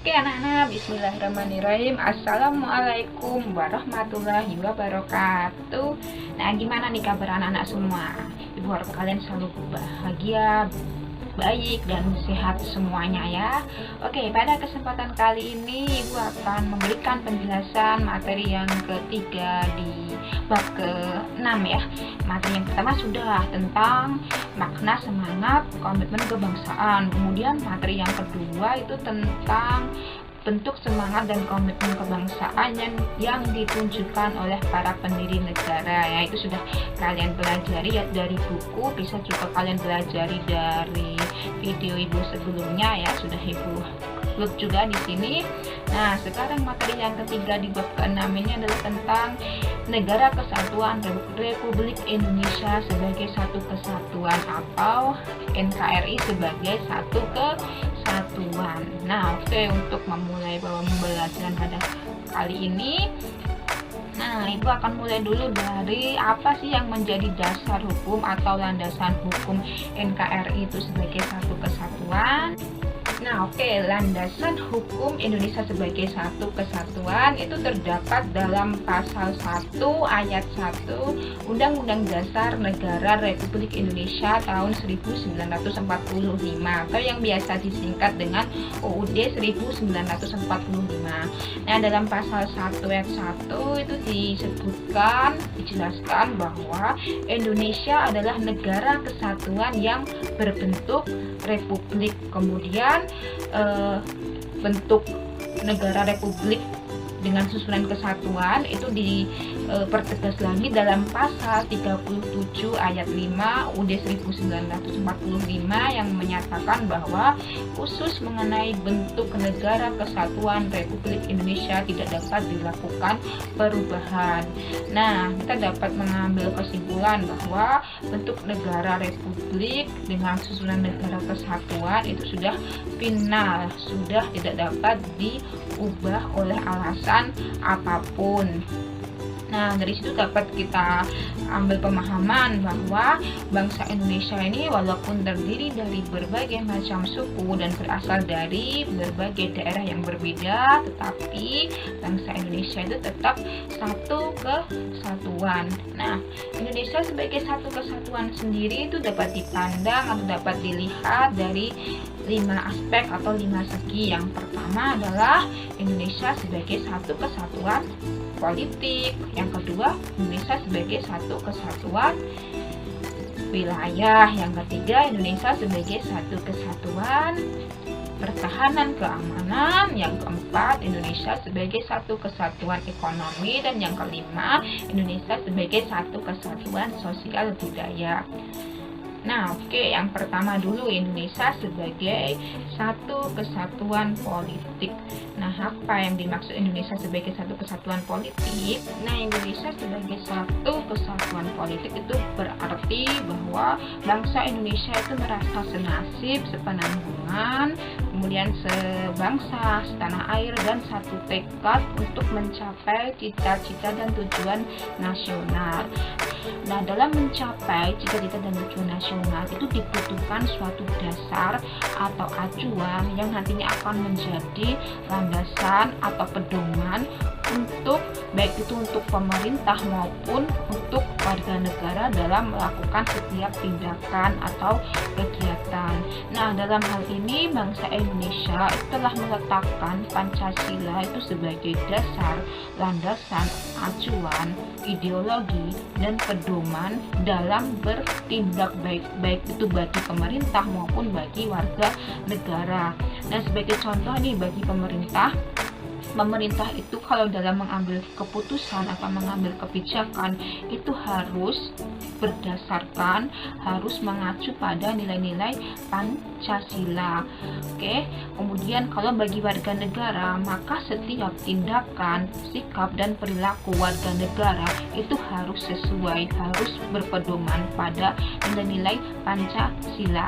Oke anak-anak, bismillahirrahmanirrahim. Assalamualaikum warahmatullahi wabarakatuh. Nah, gimana nih kabar anak-anak semua? Ibu harap kalian selalu bahagia, baik dan sehat semuanya ya. Oke, pada kesempatan kali ini Ibu akan memberikan penjelasan materi yang ketiga di bab ke-6 ya. Materi yang pertama sudah tentang makna, semangat, komitmen kebangsaan. Kemudian materi yang kedua itu tentang bentuk semangat dan komitmen kebangsaan yang ditunjukkan oleh para pendiri negara ya. Itu sudah kalian pelajari ya dari buku, bisa juga kalian pelajari dari video Ibu sebelumnya ya, sudah Ibu upload juga di sini. Nah, sekarang materi yang ketiga di bab ke-6 ini adalah tentang Negara Kesatuan Republik Indonesia sebagai satu kesatuan atau NKRI sebagai satu kesatuan. Nah, oke, untuk memulai pembelajaran pada kali ini, nah, Ibu akan mulai dulu dari apa sih yang menjadi dasar hukum atau landasan hukum NKRI itu sebagai satu kesatuan. Nah, oke, landasan hukum Indonesia sebagai satu kesatuan itu terdapat dalam pasal 1 ayat 1 Undang-Undang Dasar Negara Republik Indonesia tahun 1945 atau yang biasa disingkat dengan UUD 1945. Nah, dalam pasal 1 ayat 1 itu dijelaskan bahwa Indonesia adalah negara kesatuan yang berbentuk republik. Kemudian bentuk negara republik dengan susunan kesatuan itu dipertegas lagi dalam pasal 37 ayat 5 UUD 1945 yang menyatakan bahwa khusus mengenai bentuk negara kesatuan Republik Indonesia tidak dapat dilakukan perubahan. Nah, kita dapat mengambil kesimpulan bahwa bentuk negara republik dengan susunan negara kesatuan itu sudah final, sudah tidak dapat diubah oleh alasan apapun. Nah, dari situ dapat kita ambil pemahaman bahwa bangsa Indonesia ini walaupun terdiri dari berbagai macam suku dan berasal dari berbagai daerah yang berbeda, tetapi bangsa Indonesia itu tetap satu kesatuan. Nah, Indonesia sebagai satu kesatuan sendiri itu dapat dipandang atau dapat dilihat dari 5 aspek atau 5 segi. Yang pertama adalah Indonesia sebagai satu kesatuan politik. Yang kedua, Indonesia sebagai satu kesatuan wilayah. Yang ketiga, Indonesia sebagai satu kesatuan pertahanan keamanan. Yang keempat, Indonesia sebagai satu kesatuan ekonomi. Dan yang kelima, Indonesia sebagai satu kesatuan sosial budaya. Nah, oke, yang pertama dulu Indonesia sebagai satu kesatuan politik. Nah, apa yang dimaksud Indonesia sebagai satu kesatuan politik? Nah, Indonesia sebagai satu kesatuan politik itu berarti bahwa bangsa Indonesia itu merasa senasib, sepenanggungan, kemudian sebangsa, setanah air, dan satu tekad untuk mencapai cita-cita dan tujuan nasional. Nah, dalam mencapai cita-cita dan tujuan nasional itu dibutuhkan suatu dasar atau acuan yang nantinya akan menjadi landasan atau pedoman untuk baik itu untuk pemerintah maupun untuk warga negara dalam melakukan setiap tindakan atau kegiatan. Nah, dalam hal ini bangsa Indonesia telah meletakkan Pancasila itu sebagai dasar, landasan, acuan, ideologi, dan pedoman dalam bertindak baik itu bagi pemerintah maupun bagi warga negara. Nah, sebagai contoh nih bagi pemerintah itu kalau dalam mengambil keputusan atau mengambil kebijakan itu harus berdasarkan, harus mengacu pada nilai-nilai Pancasila. Oke. Kemudian kalau bagi warga negara, maka setiap tindakan, sikap, dan perilaku warga negara itu harus sesuai, harus berpedoman pada nilai-nilai Pancasila.